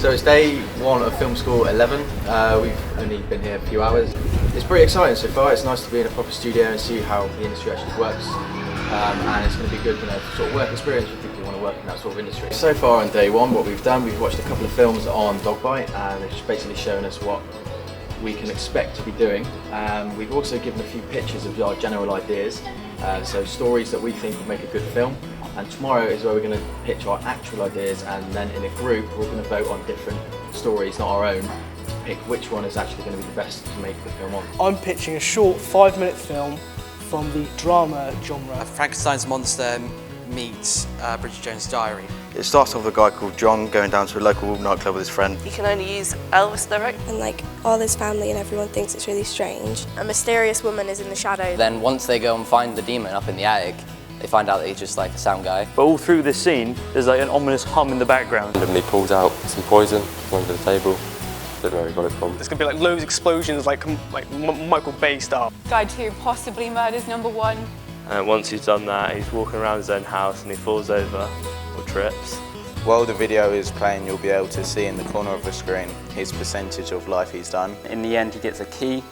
So it's day 1 of film school 11. We've only been here a few hours. It's pretty exciting so far. It's nice to be in a proper studio and see how the industry actually works. And it's going to be good, sort of work experience for people who want to work in that sort of industry. So far on day 1, what we've done, we've watched a couple of films on dog bite, and it's basically shown us what we can expect to be doing. We've also given a few pictures of our general ideas, so stories that we think would make a good film. And tomorrow is where we're going to pitch our actual ideas, and then in a group we're going to vote on different stories, not our own, to pick which one is actually going to be the best to make the film on. I'm pitching a short 5-minute film from the drama genre. Frankenstein's monster meets Bridget Jones' Diary. It starts off with a guy called John going down to a local nightclub with his friend. You can only use Elvis lyrics. And like all his family and everyone thinks it's really strange. A mysterious woman is in the shadows. Then once they go and find the demon up in the attic, they find out that he's just like a sound guy. But all through this scene, there's like an ominous hum in the background. And he pulls out some poison under the table. Don't know where he got it from. There's going to be like loads of explosions like Michael Bay style. Guide to possibly murders #1. And once he's done that, he's walking around his own house and he falls over or trips. While the video is playing, you'll be able to see in the corner of the screen his percentage of life he's done. In the end, he gets a key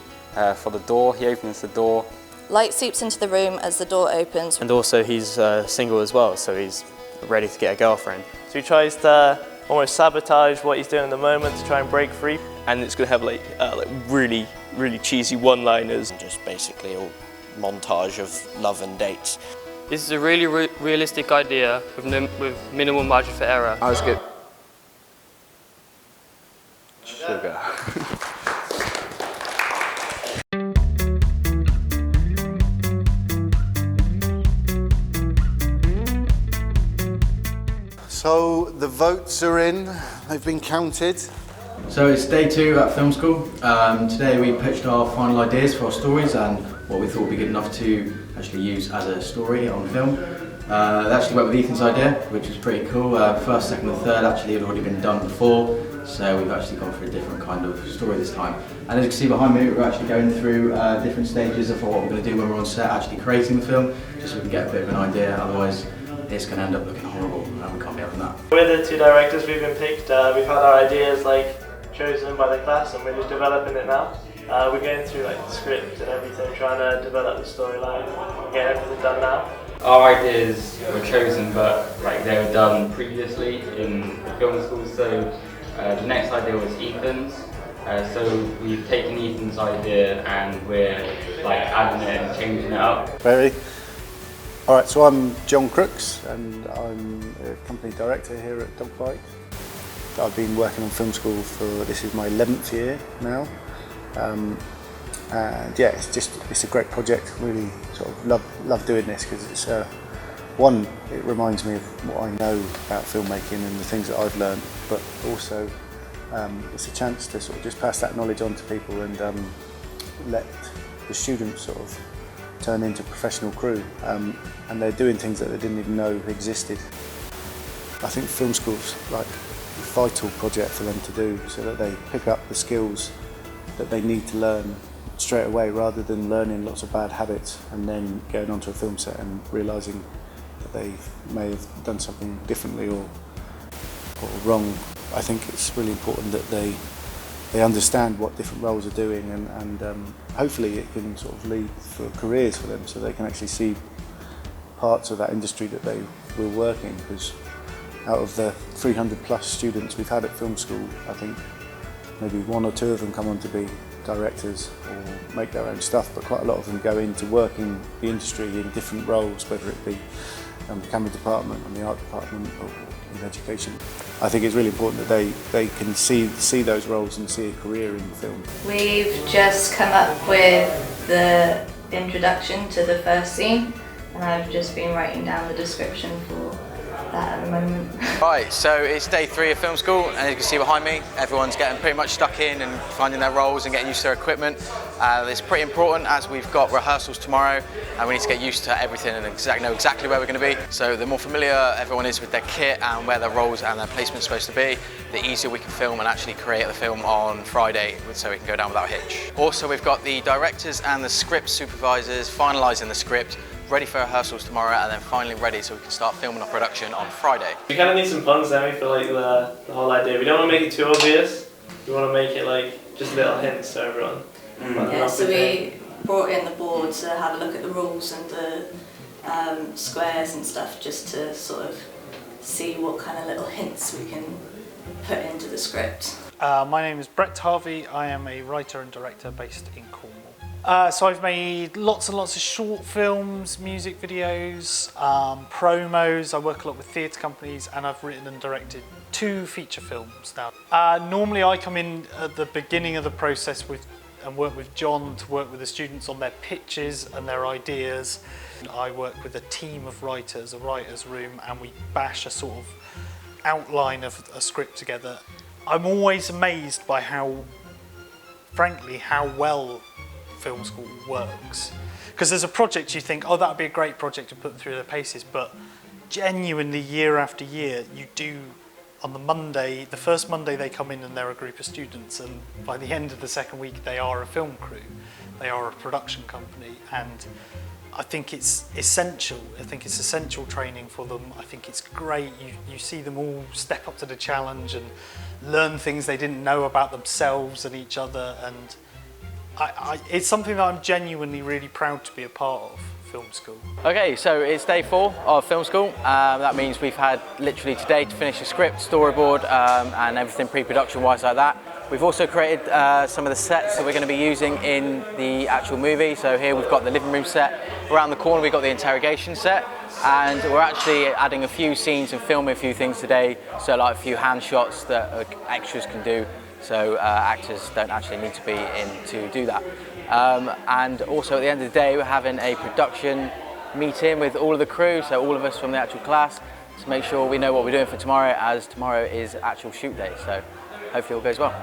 for the door. He opens the door. Light seeps into the room as the door opens. And also he's single as well, so he's ready to get a girlfriend. So he tries to almost sabotage what he's doing at the moment to try and break free. And it's going to have like really cheesy one-liners. Just basically a montage of love and dates. This is a really realistic idea with minimal margin for error. I was good. Sugar. So the votes are in, they've been counted. So it's day 2 at film school. Today we pitched our final ideas for our stories and what we thought would be good enough to actually use as a story on film. They actually went with Ethan's idea, which was pretty cool. First, second and third actually had already been done before, so we've actually gone for a different kind of story this time. And as you can see behind me, we're actually going through different stages of what we're going to do when we're on set actually creating the film, just so we can get a bit of an idea, otherwise it's going to end up looking horrible and we can't be having that. We're the 2 directors, we've been picked, we've had our ideas chosen by the class and we're just developing it now. We're going through the script and everything, trying to develop the storyline, get everything done now. Our ideas were chosen, but they were done previously in film school. So the next idea was Ethan's. So we've taken Ethan's idea and we're adding it and changing it up. Ready? Alright, so I'm John Crooks and I'm a company director here at Dogfight. I've been working on film school this is my 11th year now. And yeah, it's a great project. Really sort of love doing this because it's one, it reminds me of what I know about filmmaking and the things that I've learned, but also it's a chance to sort of just pass that knowledge on to people and let the students sort of turn into professional crew, and they're doing things that they didn't even know existed. I think film school's like a vital project for them to do so that they pick up the skills that they need to learn straight away rather than learning lots of bad habits and then going onto a film set and realising that they may have done something differently or wrong. I think it's really important that they understand what different roles are doing and hopefully it can sort of lead for careers for them so they can actually see parts of that industry that they will work in, because out of the 300 plus students we've had at film school, I think maybe 1 or 2 of them come on to be directors or make their own stuff, but quite a lot of them go in to work in the industry in different roles, whether it be the camera department and the art department or in education. I think it's really important that they can see those roles and see a career in film. We've just come up with the introduction to the first scene and I've just been writing down the description for that at the moment. Right, so it's day 3 of film school, and as you can see behind me, everyone's getting pretty much stuck in and finding their roles and getting used to their equipment. It's pretty important as we've got rehearsals tomorrow and we need to get used to everything and know exactly where we're going to be. So the more familiar everyone is with their kit and where their roles and their placement's supposed to be, the easier we can film and actually create the film on Friday so we can go down without a hitch. Also, we've got the directors and the script supervisors finalising the script ready for rehearsals tomorrow, and then finally ready so we can start filming our production on Friday. We kind of need some puns, don't we, for like the whole idea. We don't want to make it too obvious. We want to make it like just little hints to everyone. Yeah, so we brought in the board to have a look at the rules and the squares and stuff, just to sort of see what kind of little hints we can put into the script. My name is Brett Harvey. I am a writer and director based in Cornwall. So I've made lots and lots of short films, music videos, promos. I work a lot with theatre companies, and I've written and directed 2 feature films now. Normally I come in at the beginning of the process and work with John to work with the students on their pitches and their ideas. I work with a team of writers, a writer's room, and we bash a sort of outline of a script together. I'm always amazed by frankly, how well film school works. Because there's a project you think, oh, that would be a great project to put through the paces, but genuinely year after year, you do, on the first Monday they come in and they're a group of students, and by the end of the second week they are a film crew, they are a production company, and I think it's essential. I think it's essential training for them. I think it's great. You see them all step up to the challenge and learn things they didn't know about themselves and each other. And it's something that I'm genuinely really proud to be a part of, film school. Okay, so it's day 4 of film school. That means we've had literally today to finish the script, storyboard, and everything pre-production wise like that. We've also created some of the sets that we're going to be using in the actual movie. So here we've got the living room set. Around the corner we've got the interrogation set, and we're actually adding a few scenes and filming a few things today. So like a few hand shots that extras can do. So actors don't actually need to be in to do that. And also at the end of the day we're having a production meeting with all of the crew, so all of us from the actual class, to make sure we know what we're doing for tomorrow, as tomorrow is actual shoot day. So hopefully all goes well.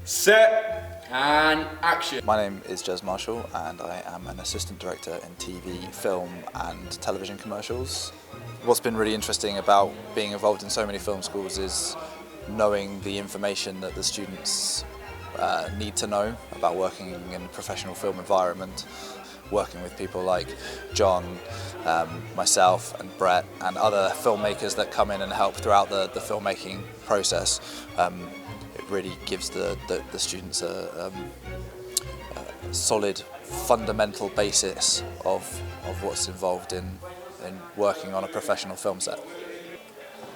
Set and action. My name is Jez Marshall, and I am an assistant director in TV, film and television commercials. What's been really interesting about being involved in so many film schools is knowing the information that the students need to know about working in a professional film environment, working with people like John, myself and Brett and other filmmakers that come in and help throughout the filmmaking process. It really gives the students a solid fundamental basis of what's involved in working on a professional film set.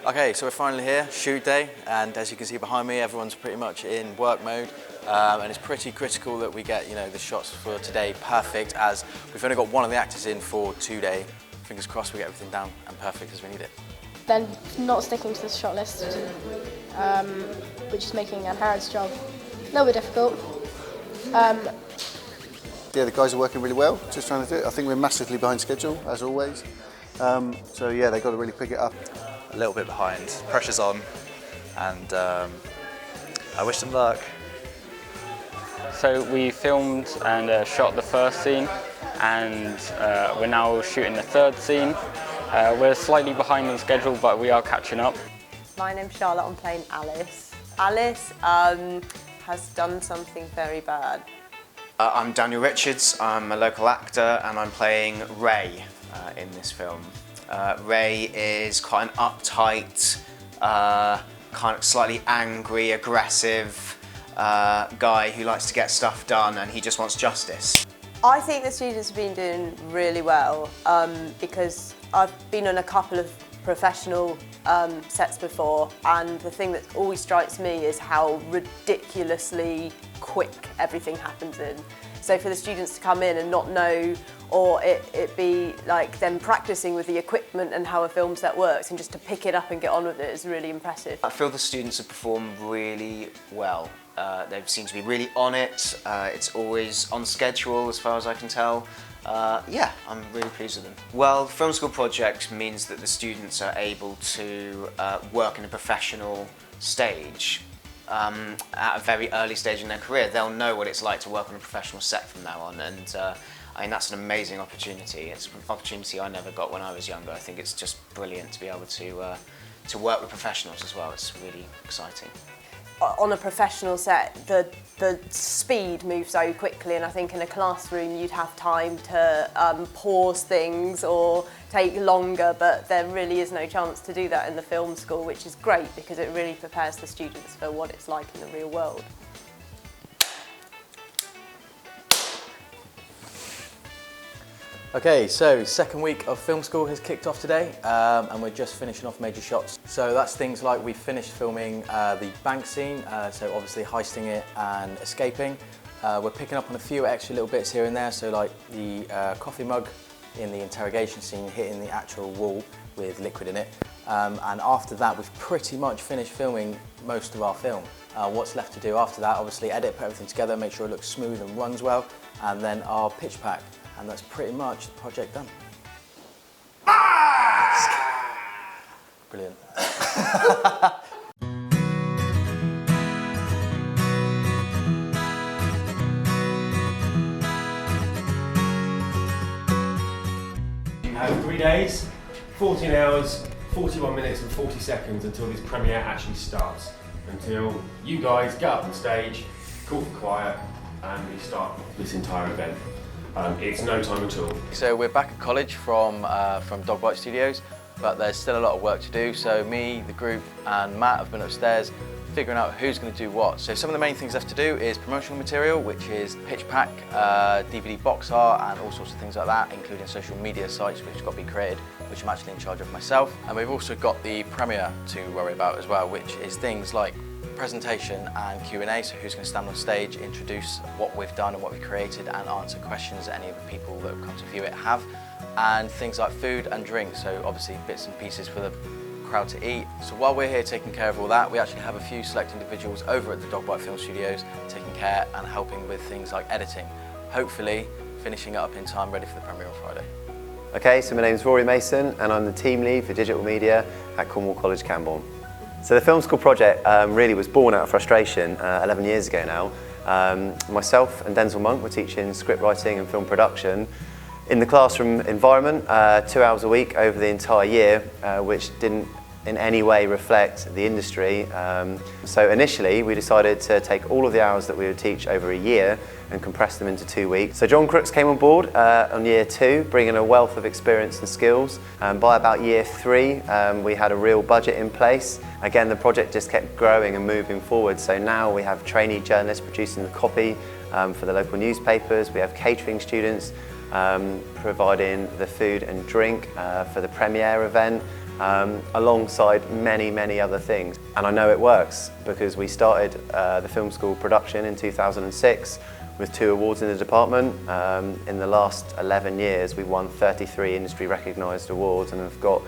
Okay, so we're finally here, shoot day, and as you can see behind me, everyone's pretty much in work mode, and it's pretty critical that we get, the shots for today perfect, as we've only got one of the actors in for today. Fingers crossed we get everything down and perfect as we need it. Then not sticking to the shot list, which is making Anne Harrod's job a little bit difficult. Yeah, the guys are working really well, just trying to do it. I think we're massively behind schedule, as always. So yeah, they've got to really pick it up. A little bit behind, pressure's on, and I wish them luck. So we filmed and shot the first scene, and we're now shooting the third scene. We're slightly behind on schedule, but we are catching up. My name's Charlotte, I'm playing Alice. Alice has done something very bad. I'm Daniel Richards, I'm a local actor and I'm playing Ray in this film. Ray is quite an uptight, kind of slightly angry, aggressive guy who likes to get stuff done, and he just wants justice. I think the students have been doing really well because I've been on a couple of professional sets before, and the thing that always strikes me is how ridiculously quick everything happens in. So for the students to come in and not know, or it be like them practicing with the equipment and how a film set works, and just to pick it up and get on with it is really impressive. I feel the students have performed really well. They seem to be really on it. It's always on schedule as far as I can tell. Yeah, I'm really pleased with them. Well, the film school project means that the students are able to work in a professional stage. At a very early stage in their career, they'll know what it's like to work on a professional set from now on, and I mean, that's an amazing opportunity. It's an opportunity I never got when I was younger. I think it's just brilliant to be able to work with professionals as well. It's really exciting. on a professional set, the speed moves so quickly, and I think in a classroom you'd have time to pause things or take longer, but there really is no chance to do that in the film school, which is great because it really prepares the students for what it's like in the real world. Okay, so second week of film school has kicked off today, and we're just finishing off major shots. So that's things like we finished filming the bank scene, so obviously heisting it and escaping. We're picking up on a few extra little bits here and there, so like the coffee mug in the interrogation scene hitting the actual wall with liquid in it. And after that, we've pretty much finished filming most of our film. What's left to do after that, obviously edit, put everything together, make sure it looks smooth and runs well, and then our pitch pack. And that's pretty much the project done. Brilliant. You have 3 days, 14 hours, 41 minutes and 40 seconds until this premiere actually starts. Until you guys get up on stage, call for quiet, and we start this entire event. It's no time at all. So we're back at college from Dog Bite Studios, but there's still a lot of work to do. So me, the group, and Matt have been upstairs figuring out who's going to do what. So some of the main things left to do is promotional material, which is pitch pack, DVD box art, and all sorts of things like that, including social media sites which have got to be created, which I'm actually in charge of myself. And we've also got the premiere to worry about as well, which is things like presentation and Q&A, so who's going to stand on stage, introduce what we've done and what we've created, and answer questions that any of the people that have come to view it have, and things like food and drink, so obviously bits and pieces for the crowd to eat. So while we're here taking care of all that, we actually have a few select individuals over at the Dog Bite Film Studios taking care and helping with things like editing, hopefully finishing it up in time ready for the premiere on Friday. Okay, so my name's Rory Mason and I'm the team lead for digital media at Cornwall College, Camborne. So the film school project really was born out of frustration 11 years ago now. Myself and Denzel Monk were teaching script writing and film production in the classroom environment 2 hours a week over the entire year, which didn't in any way reflect the industry. So initially we decided to take all of the hours that we would teach over a year and compress them into 2 weeks. So John Crooks came on board on year 2, bringing a wealth of experience and skills. By about year 3, we had a real budget in place. Again, the project just kept growing and moving forward. So now we have trainee journalists producing the copy for the local newspapers. We have catering students providing the food and drink for the premiere event. Alongside many other things. And I know it works because we started the film school production in 2006 with 2 awards in the department. In the last 11 years we've won 33 industry recognised awards and have got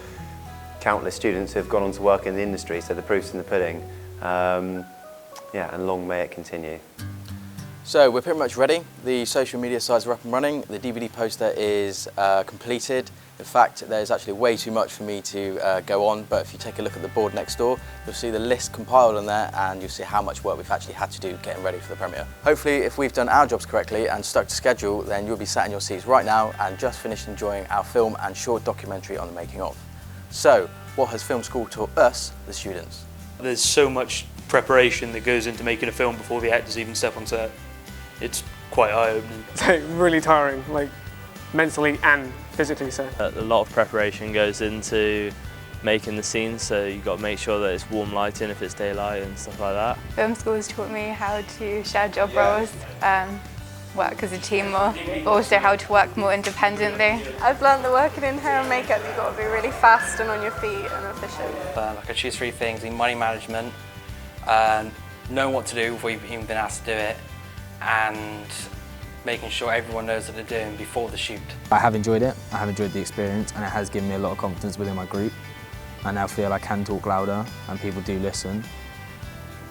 countless students who have gone on to work in the industry, so the proof's in the pudding. Yeah, and long may it continue. So we're pretty much ready. The social media sites are up and running. The DVD poster is completed. In fact, there's actually way too much for me to go on, but if you take a look at the board next door, you'll see the list compiled on there and you'll see how much work we've actually had to do getting ready for the premiere. Hopefully, if we've done our jobs correctly and stuck to schedule, then you'll be sat in your seats right now and just finished enjoying our film and short documentary on the making of. So, what has film school taught us, the students? There's so much preparation that goes into making a film before the actors even step on set. It's quite eye-opening. It's really tiring, like mentally and physically so. A lot of preparation goes into making the scenes, so you've got to make sure that it's warm lighting if it's daylight and stuff like that. Film school has taught me how to share job roles, work as a team more, but also how to work more independently. I've learned that working in hair and makeup you've got to be really fast and on your feet and efficient. I could choose 3 things: money management, knowing what to do before you've even been asked to do it, and making sure everyone knows what they're doing before the shoot. I have enjoyed it, I have enjoyed the experience, and it has given me a lot of confidence within my group. I now feel I can talk louder and people do listen.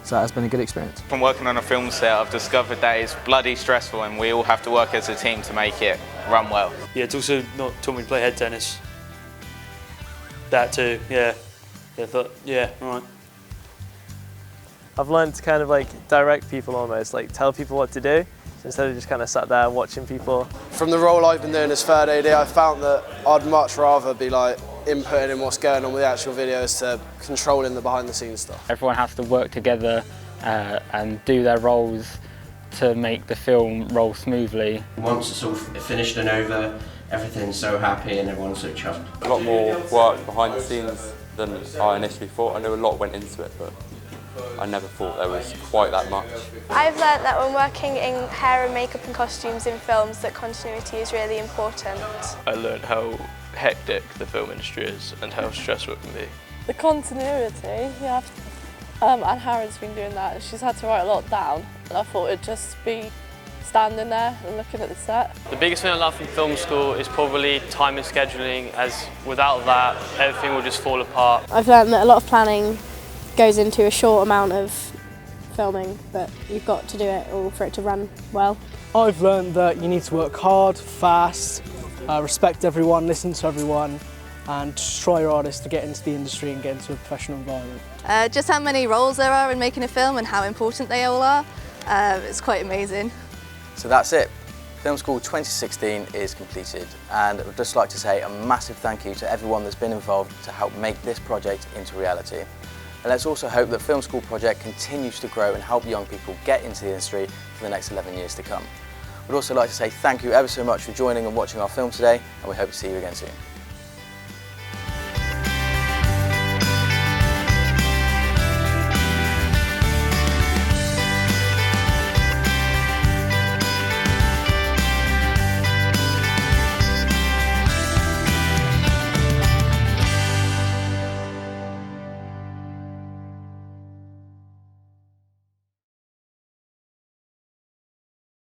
So that has been a good experience. From working on a film set, I've discovered that it's bloody stressful and we all have to work as a team to make it run well. Yeah, it's also not taught me to play head tennis. That too, yeah. I thought, yeah, all right. I've learned to kind of like direct people almost, like tell people what to do, instead of just kind of sat there watching people. From the role I've been doing as third AD, I found that I'd much rather be like inputting in what's going on with the actual videos to controlling the behind the scenes stuff. Everyone has to work together and do their roles to make the film roll smoothly. Once it's all finished and over, everything's so happy and everyone's so chuffed. A lot more work behind the scenes than I initially thought. I knew a lot went into it, but I never thought there was quite that much. I've learnt that when working in hair and makeup and costumes in films that continuity is really important. I learned how hectic the film industry is and how stressful it can be. The continuity, yeah. And Harriet's been doing that. She's had to write a lot down, and I thought it'd just be standing there and looking at the set. The biggest thing I love from film school is probably time and scheduling, as without that, everything will just fall apart. I've learnt that a lot of planning goes into a short amount of filming, but you've got to do it all for it to run well. I've learnt that you need to work hard, fast, respect everyone, listen to everyone, and just try your hardest to get into the industry and get into a professional environment. Just how many roles there are in making a film and how important they all are, it's quite amazing. So that's it. Film School 2016 is completed, and I would just like to say a massive thank you to everyone that's been involved to help make this project into reality. And let's also hope that Film School project continues to grow and help young people get into the industry for the next 11 years to come. We'd also like to say thank you ever so much for joining and watching our film today, and we hope to see you again soon.